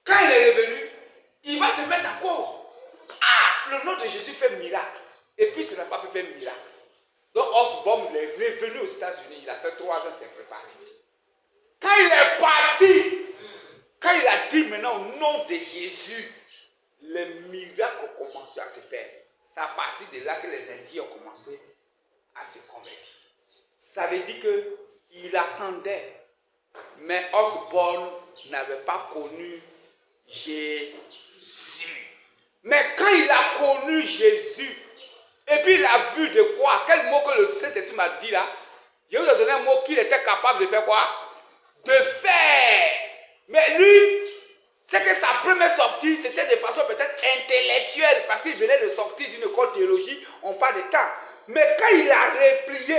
Speaker 1: Quand il est revenu, il va se mettre en cause. Ah, le nom de Jésus fait miracle. Et puis, ce n'a pas fait miracle. Donc, Osborne, il est revenu aux États-Unis. Il a fait 3 ans, s'est préparé. Quand il est parti, quand il a dit maintenant au nom de Jésus, les miracles ont commencé à se faire. C'est à partir de là que les Indiens ont commencé à se convertir. Ça veut dire qu'il attendait. Mais Osborne n'avait pas connu Jésus. Mais quand il a connu Jésus, et puis il a vu de quoi, quel mot que le Saint-Esprit m'a dit là, je vous ai donné un mot qu'il était capable de faire quoi? De faire. Mais lui, c'est que sa première sortie, c'était de façon peut-être intellectuelle, parce qu'il venait de sortir d'une école théologie, on parle de temps. Mais quand il a replié,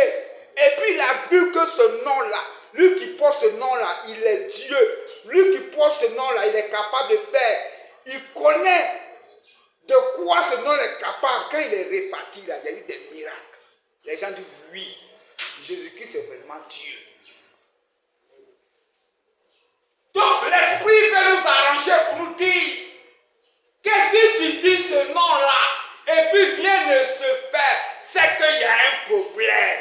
Speaker 1: et puis il a vu que ce nom-là, lui qui porte ce nom-là, il est Dieu. Lui qui porte ce nom-là, il est capable de faire. Il connaît de quoi ce nom est capable. Quand il est réparti, là, il y a eu des miracles. Les gens disent oui, Jésus-Christ est vraiment Dieu. Donc l'Esprit veut nous arranger pour nous dire que si tu dis ce nom-là et puis rien ne se fait, c'est qu'il y a un problème.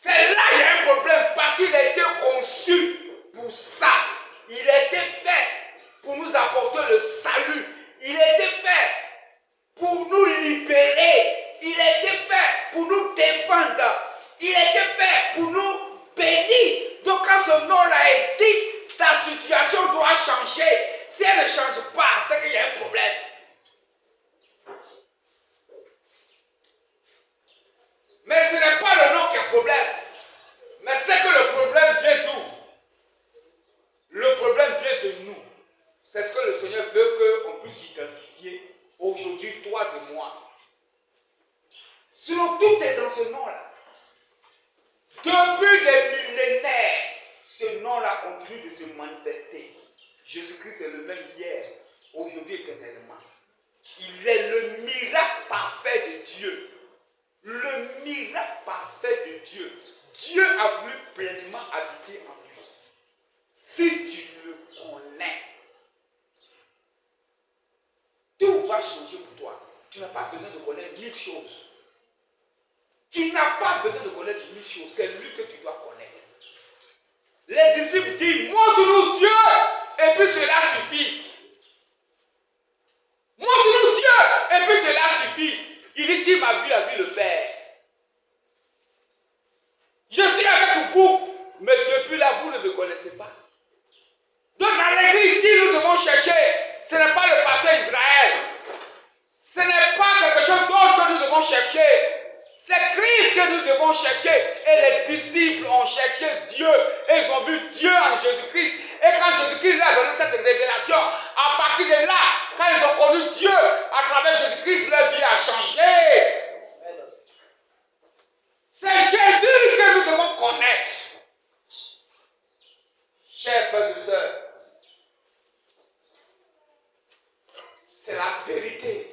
Speaker 1: C'est là qu'il y a un problème parce qu'il a été conçu pour ça. Il a été fait pour nous apporter le salut. Il a été fait pour nous libérer. Il a été fait pour nous défendre. Il a été fait pour nous bénir. Donc quand ce nom-là est dit, ta situation doit changer. Si elle ne change pas, c'est qu'il y a un problème. Mais ce n'est pas le nom qui est le problème. Mais c'est que le problème vient d'où? Le problème vient de nous. C'est ce que le Seigneur veut qu'on puisse identifier aujourd'hui, toi et moi. Sinon, tout est dans ce nom-là. Depuis des millénaires, ce nom-là continue de se manifester. Jésus-Christ est le même hier, aujourd'hui et éternellement. Il est le miracle parfait de Dieu. Le miracle parfait de Dieu. Dieu a voulu pleinement habiter en lui. Si tu le connais, tout va changer pour toi. Tu n'as pas besoin de connaître 1000 choses. Tu n'as pas besoin de connaître 1000 choses. C'est lui que tu dois connaître. Les disciples disent, montre-nous Dieu, et puis cela suffit. Montre-nous Dieu, et puis cela suffit. Il dit, tu m'as vu, a vu le Père. Je suis avec vous, mais depuis là, vous ne me connaissez pas. Donc dans l'église, qui nous devons chercher, ce n'est pas le pasteur Israël. Ce n'est pas quelque chose d'autre que nous devons chercher. C'est Christ que nous devons chercher. Et les disciples ont cherché Dieu. Et ils ont vu Dieu en Jésus-Christ. Et quand Jésus-Christ leur a donné cette révélation, à partir de là, quand ils ont connu Dieu à travers Jésus-Christ, leur vie a changé. C'est Jésus que nous devons connaître. Chers frères et sœurs, c'est la vérité.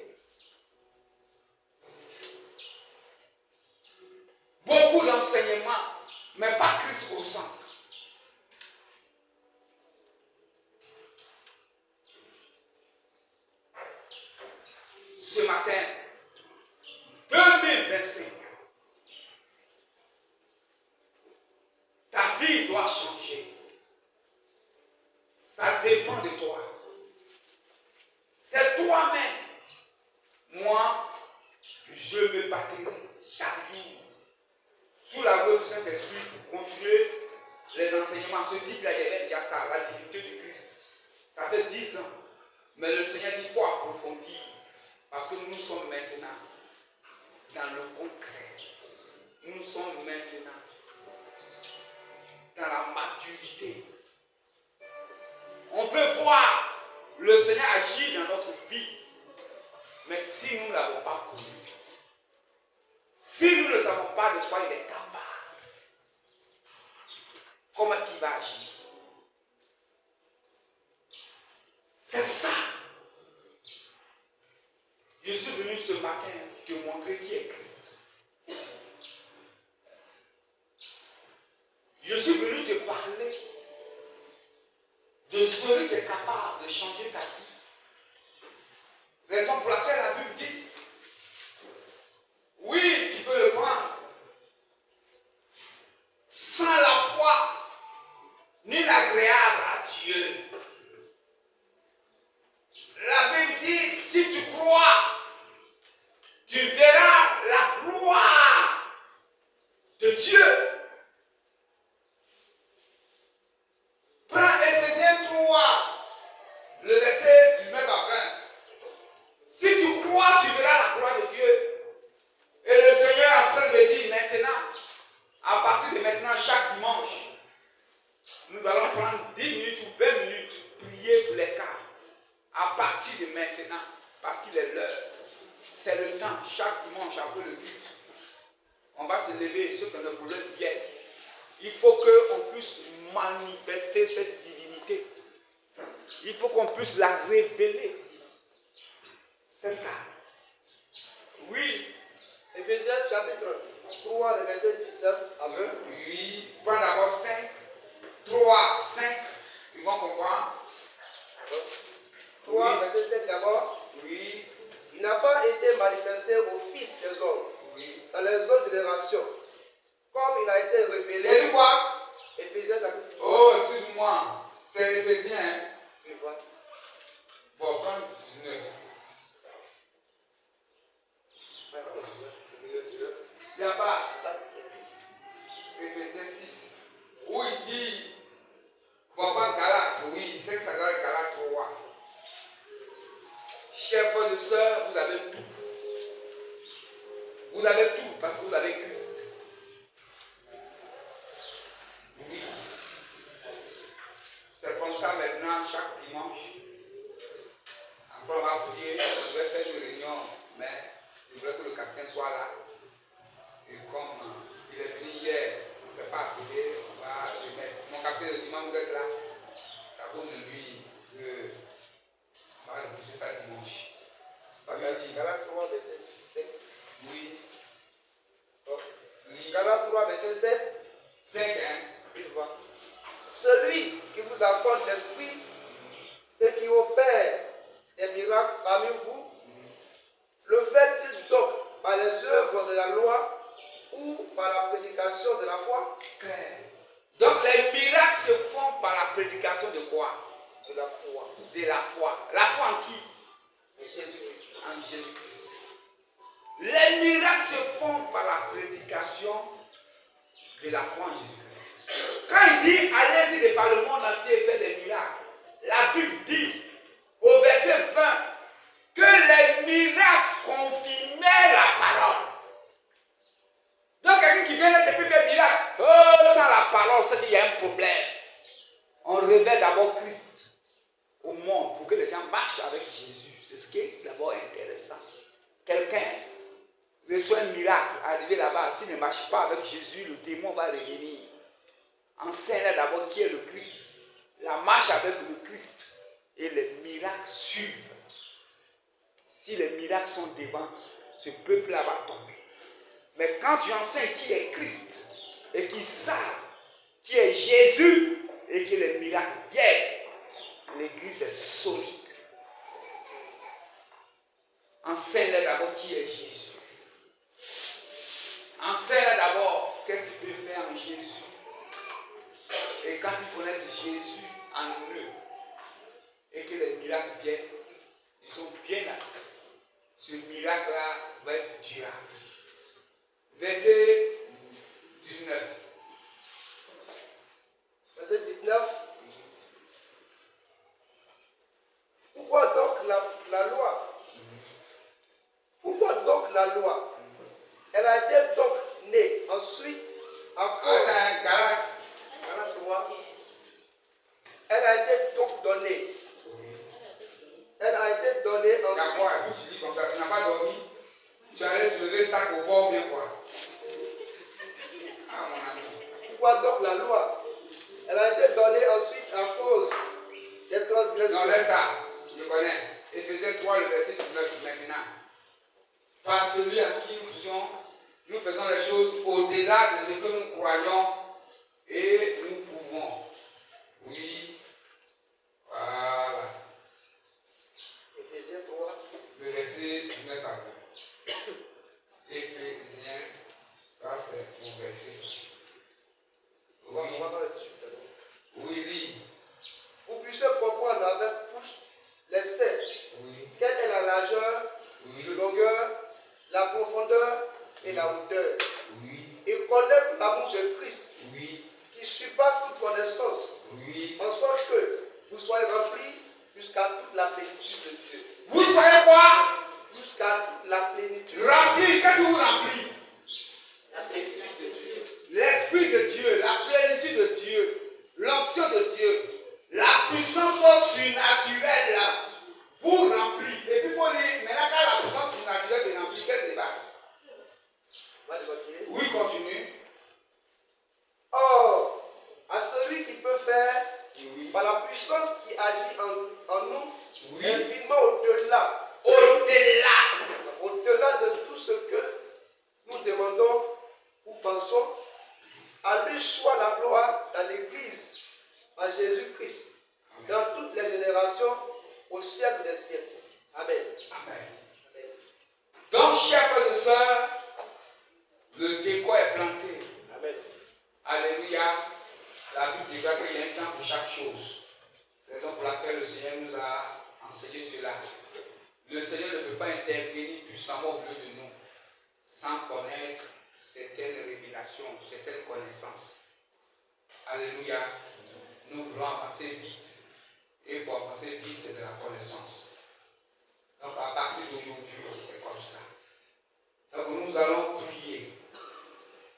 Speaker 1: Beaucoup d'enseignements, mais pas Christ au centre. Ce matin, 2025, ta vie doit changer. Ça dépend de toi. C'est toi-même. Moi, je me battrai chaque jour sous la voix du Saint-Esprit pour continuer les enseignements. Ce type-là, il y avait déjà ça, la divinité de Christ. Ça fait 10 ans. Mais le Seigneur dit, il faut approfondir. Parce que nous sommes maintenant dans le concret. Nous sommes maintenant dans la maturité. On veut voir le Seigneur agir dans notre vie. Mais si nous ne l'avons pas connu, si nous ne savons pas de quoi il est capable, comment est-ce qu'il va agir? C'est ça ce matin te montrer qui est Christ. Je suis venu te parler de celui qui est capable de changer ta vie. Raison pour laquelle la Bible dit, oui, tu peux le prendre. Sans la foi, nul agréable à Dieu. La Bible dit, si tu crois, tu verras la gloire de Dieu. Prends Éphésiens 3, le verset 19 à 20. Si tu crois, tu verras la gloire de Dieu. Et le Seigneur est en train de me dire maintenant, à partir de maintenant, chaque dimanche, nous allons prendre 10 minutes ou 20 minutes, prier pour les cas. À partir de maintenant, parce qu'il est l'heure. C'est le temps, chaque dimanche après le culte. On va se lever, ceux qui ont des problèmes viennent. Il faut qu'on puisse manifester cette divinité. Il faut qu'on puisse la révéler. C'est ça. Oui.
Speaker 3: Éphésiens chapitre 3, le verset 19 à 20.
Speaker 1: Oui. Prends d'abord 5, 3, 5. Ils vont comprendre.
Speaker 3: 3,
Speaker 1: Oui.
Speaker 3: verset 5 d'abord.
Speaker 1: Oui.
Speaker 3: Il n'a pas été manifesté au Fils des hommes
Speaker 1: Oui.
Speaker 3: dans les autres générations, comme il a été
Speaker 1: Et
Speaker 3: révélé.
Speaker 1: dit quoi?
Speaker 3: Éphésiens chapitre 3.
Speaker 1: Oh, excuse-moi. C'est Éphésiens. Hein?
Speaker 3: Oui, voilà.
Speaker 1: Bon, prends 19. Il n'y a pas. Éphésiens 6. Où il dit, bon, pas Galates, oui, c'est que ça doit être Galates 3. Chers frères et sœurs, vous avez tout. Vous avez tout parce que vous avez Christ. Oui. C'est comme ça maintenant, chaque dimanche. Après, on va prier, on devrait faire une réunion, mais je voudrais que le capitaine soit là. Et comme il est venu hier, on ne s'est pas appelé, on va le mettre. Mon capitaine, le dimanche, vous êtes là. Ça cause de lui, on va repousser ça dimanche.
Speaker 3: Galates 3, verset 7.
Speaker 1: Oui.
Speaker 3: Galates 3, verset 7.
Speaker 1: 5, hein?
Speaker 3: Il va. Celui qui vous accorde l'esprit et qui opère des miracles parmi vous, le fait-il donc par les œuvres de la loi ou par la prédication de la foi?
Speaker 1: Clair. Donc les miracles se font par la prédication de quoi?
Speaker 3: De la foi.
Speaker 1: De la foi. La foi en qui?
Speaker 3: En Jésus-Christ.
Speaker 1: En Jésus-Christ. Les miracles se font par la prédication de la foi en Jésus-Christ. Quand il dit allez-y de par le monde entier et faire des miracles, la Bible dit au verset 20 que les miracles confirmaient la parole. Donc quelqu'un qui vient là et peut faire miracle, oh, sans la parole, c'est qu'il y a un problème. On révèle d'abord Christ au monde pour que les gens marchent avec Jésus. C'est ce qui est d'abord intéressant. Quelqu'un reçoit un miracle, arrivé là-bas, s'il ne marche pas avec Jésus, le démon va revenir. Enseigne d'abord qui est le Christ. La marche avec le Christ et les miracles suivent. Si les miracles sont devant, ce peuple-là va tomber. Mais quand tu enseignes qui est Christ et qui savent qui est Jésus et que les miracles viennent, l'église est solide. Enseigne d'abord qui est Jésus. Enseigne d'abord qu'est-ce qu'il peut faire en Jésus. Et quand ils connaissent Jésus en eux et que les miracles viennent, ils sont bien assis. Ce miracle-là va être durable. Verset 19.
Speaker 3: Verset 19. Pourquoi donc la loi? Pourquoi donc la loi? Elle a été donc née ensuite à cause.
Speaker 1: Galates.
Speaker 3: Galates 3. Elle a été donc donnée. Elle a été donnée ensuite.
Speaker 1: D'abord, tu dis comme ça, tu n'as pas dormi. Tu allais se lever ça au bord bien quoi. Ah mon ami.
Speaker 3: Pourquoi donc la loi? Elle a été donnée ensuite à cause des transgressions.
Speaker 1: Non, laisse ça. Je connais. Éphésiens 3, le verset 19 maintenant. par celui à qui nous faisons les choses au-delà de ce que nous croyons et nous pouvons. Oui, voilà.
Speaker 3: Éphésiens 3.
Speaker 1: Le verset 19 à 20. Éphésiens, ça c'est mon verset.
Speaker 3: On va dans le 18 alors.
Speaker 1: Oui, lis.
Speaker 3: Vous puissiez comprendre avec tous les sept
Speaker 1: Oui,
Speaker 3: quelle est la largeur,
Speaker 1: oui,
Speaker 3: la longueur, la profondeur et la hauteur.
Speaker 1: oui,
Speaker 3: Et connaître l'amour de Christ
Speaker 1: oui,
Speaker 3: qui surpasse toute connaissance,
Speaker 1: oui.
Speaker 3: en sorte que vous soyez remplis jusqu'à toute la plénitude de Dieu.
Speaker 1: Vous savez quoi?
Speaker 3: Jusqu'à toute la plénitude.
Speaker 1: Remplir, qu'est-ce que vous remplissez?
Speaker 3: La plénitude de Dieu.
Speaker 1: L'Esprit de Dieu, la plénitude de Dieu, l'onction de Dieu, la puissance surnaturelle, vous remplit. Et puis il faut dire, maintenant quand la puissance surnaturelle est remplie, quel débat?
Speaker 3: On va continuer.
Speaker 1: Oui, continue.
Speaker 3: Or, à celui qui peut faire,
Speaker 1: Oui.
Speaker 3: par la puissance qui agit en nous,
Speaker 1: Oui.
Speaker 3: infiniment au-delà,
Speaker 1: Au-delà
Speaker 3: de tout ce que nous demandons ou pensons, à lui soit la gloire dans l'Église, à Jésus-Christ, dans toutes les générations, au siècle des siècles. Amen.
Speaker 1: Amen.
Speaker 3: Amen.
Speaker 1: Donc, chers frères et sœurs, le décor est planté.
Speaker 3: Amen.
Speaker 1: Alléluia. La Bible déclare qu'il y a un temps pour chaque chose. Raison pour laquelle le Seigneur nous a enseigné cela. Le Seigneur ne peut pas intervenir puissamment au milieu de nous sans connaître certaines révélations, certaines connaissances. Alléluia. Nous voulons avancer vite. Et pour avancer vite, c'est de la connaissance. Donc à partir d'aujourd'hui, c'est comme ça. Donc nous allons prier.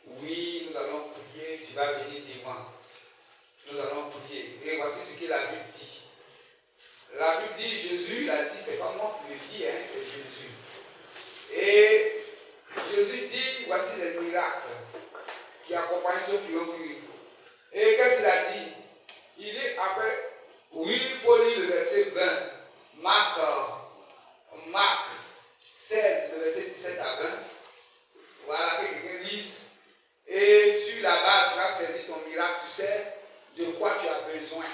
Speaker 1: Oui, nous allons prier. Tu vas venir devant. Nous allons prier. Et voici ce que la Bible dit. La Bible dit, Jésus l'a dit, c'est pas moi qui le dis, hein, c'est Jésus. Et Jésus dit, voici les miracles qui accompagnent ceux qui ont cru. Et qu'est-ce qu'il a dit? Il dit après, oui, il faut lire le verset 20, Marc 16, le verset 17 à 20. Voilà, que quelqu'un lise. Et sur la base, tu vas saisir ton miracle, tu sais de quoi tu as besoin.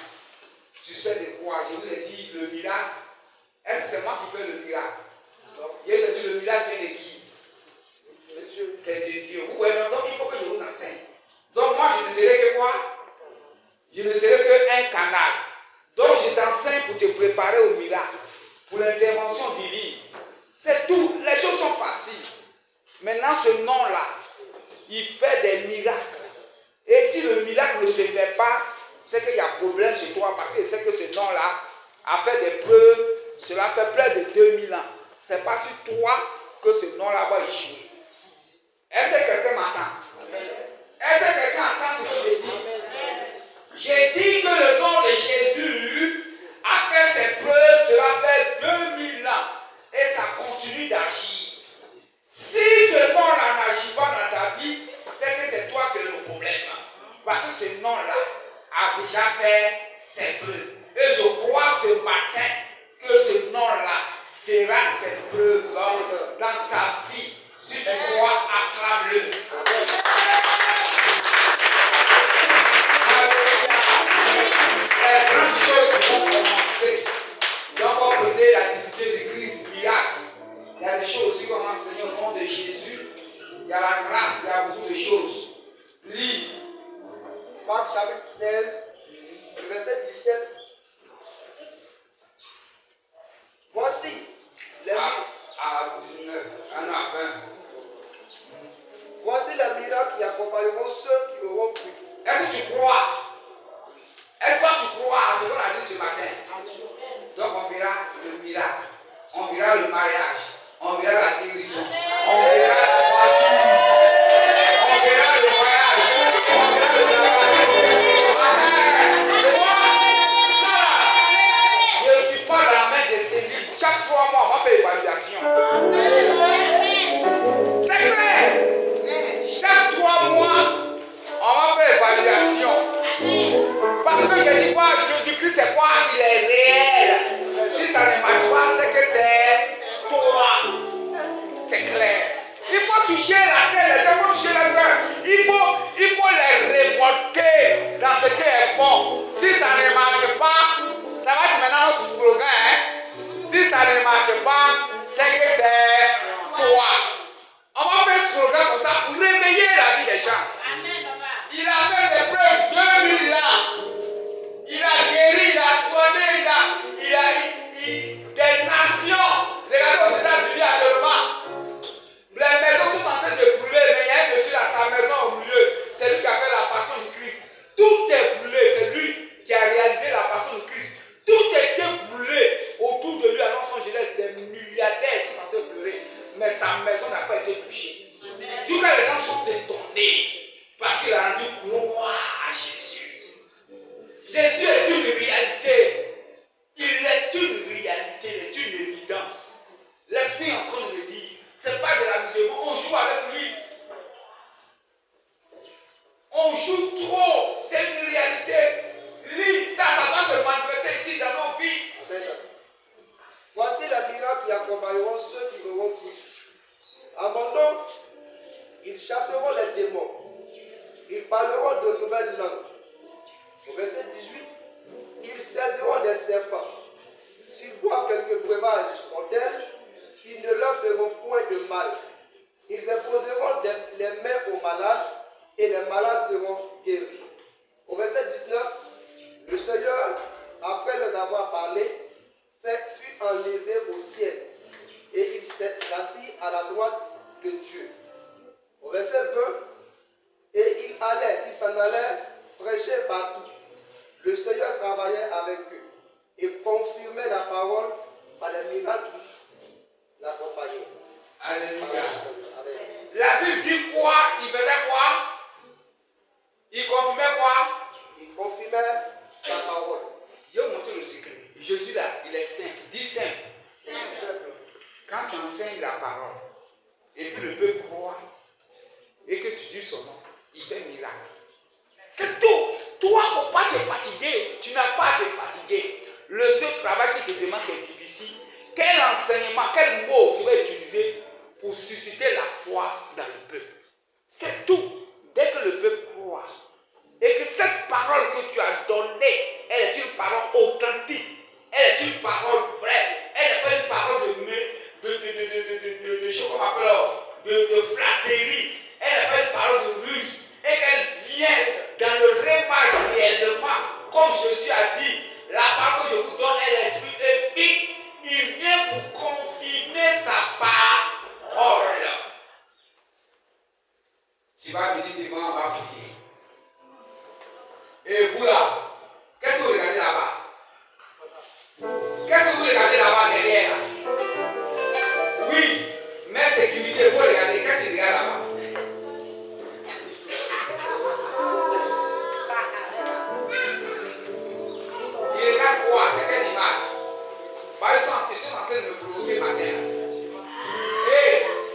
Speaker 1: Tu sais de quoi? Je vous ai dit le miracle. Est-ce que c'est moi qui fais le miracle? Je vous ai dit le miracle vient de qui? De Dieu. C'est de Dieu. Vous voyez, donc il faut que je vous enseigne. Donc moi je ne serai que quoi? Je ne serai qu'un canal. Donc je t'enseigne pour te préparer au miracle, pour l'intervention divine. C'est tout. Les choses sont faciles. Maintenant ce nom-là, il fait des miracles. Et si le miracle ne se fait pas, c'est qu'il y a problème sur toi parce que c'est que ce nom-là a fait des preuves. Cela fait plus de 2000 ans. Ce n'est pas sur toi que ce nom-là va échouer. Est-ce que quelqu'un m'entend? Est-ce que quelqu'un entend ce que je dis? J'ai dit que le nom de Jésus a fait ses preuves. Cela fait 2000 ans. Et ça continue d'agir. Si ce nom-là n'agit pas dans ta vie, c'est que c'est toi qui as le problème. Parce que ce nom-là a déjà fait ses preuves. Et je crois ce matin que ce nom-là fera ses preuves dans ta vie. Si tu crois, acclame-le. Les grandes choses vont commencer. Donc on prenait l'activité de l'église miracle. Il y a des choses aussi qu'on a enseigné au nom de Jésus. Il y a la grâce, il y a beaucoup de choses. Lis.
Speaker 3: Marc chapitre 16, verset 17. Voici les,
Speaker 1: À 19, à 20.
Speaker 3: voici les miracles qui accompagneront ceux qui auront cru.
Speaker 1: Est-ce que tu crois? Est-ce que tu crois à ce qu'on a dit ce matin? Donc on verra le miracle, on verra le mariage, on verra la guérison, on verra la voiture, on verra le voyage, on verra le travail. Amen. Ça, je ne suis pas dans la main de ces livres. Chaque 3 mois, on va faire évaluation. C'est clair. Chaque 3 mois, on va faire évaluation. Parce que je dis quoi? Jésus-Christ, c'est quoi? Il est réel. Si ça ne marche pas, c'est que c'est toi. C'est clair. gens.
Speaker 2: Amen, papa.
Speaker 1: Il a fait ses preuves 2000 ans. Il a guéri, il a soigné, des nations. Regardez aux États-Unis actuellement. Les maisons sont en train de brûler, mais il y a un monsieur à sa maison au milieu. C'est lui qui a fait la passion du Christ. Tout est brûlé. C'est lui qui a réalisé la passion du Christ. Tout était brûlé autour de lui à Los Angeles. Des milliardaires sont en train de pleurer. Mais sa maison n'a pas été touchée. Jusqu'à les gens sont étonnés parce qu'il a rendu gloire à Jésus. Jésus est une réalité. Il est une réalité, il est une évidence. L'Esprit est en train de le dire. Ce n'est pas de l'amusement. On joue avec lui. On joue trop. C'est une réalité. Lui, ça va se manifester ici dans nos vies.
Speaker 3: Amen. Voici les miracles qui accompagneront ceux qui auront cru. En mon nom, ils chasseront les démons. Ils parleront de nouvelles langues. Au verset 18, ils saisiront des serpents. S'ils boivent quelques breuvages mortels, ils ne leur feront point de mal. Ils imposeront les mains aux malades et les malades seront guéris. Au verset 19, le Seigneur, après leur avoir parlé, fut enlevé au ciel et il s'est assis à la droite de Dieu. Au verset 20, et ils s'en allaient prêcher partout. Le Seigneur travaillait avec eux et confirmait la parole par les miracles qui l'accompagnaient.
Speaker 1: Alléluia.
Speaker 3: Amen.
Speaker 1: La Bible dit quoi? Il faisait quoi? Il confirmait quoi?
Speaker 3: Il confirmait sa parole.
Speaker 1: Je vais vous montrer le secret. Jésus là, il est simple. Dis simple.
Speaker 3: Simple.
Speaker 1: Quand tu enseignes la parole, et puis le peuple croit, et que tu dis son nom, il fait miracle. C'est tout. Toi, il ne faut pas te fatiguer. Tu n'as pas à te fatiguer. Le seul travail qui te demande est difficile. Quel enseignement, quel mot tu vas utiliser pour susciter la foi dans le peuple? C'est tout. Dès que le peuple croit, et que cette parole que tu as donnée, elle est une parole authentique, elle est une parole vraie, elle n'est pas une parole de flatterie, elle n'est pas une parole de ruse, et qu'elle vient dans le réma réellement, comme Jésus a dit, la parole que je vous donne est l'esprit de vie, il vient pour confirmer sa parole. Tu vas venir devant, on va prier. Et vous là, qu'est-ce que vous regardez là-bas? Qu'est-ce que vous regardez là-bas derrière là? Oui, mais sécurité, il faut regarder. Qu'est-ce qu'il regarde là-bas? Il regarde quoi? C'est quelle image? Bah, ils sont en train de me provoquer matin.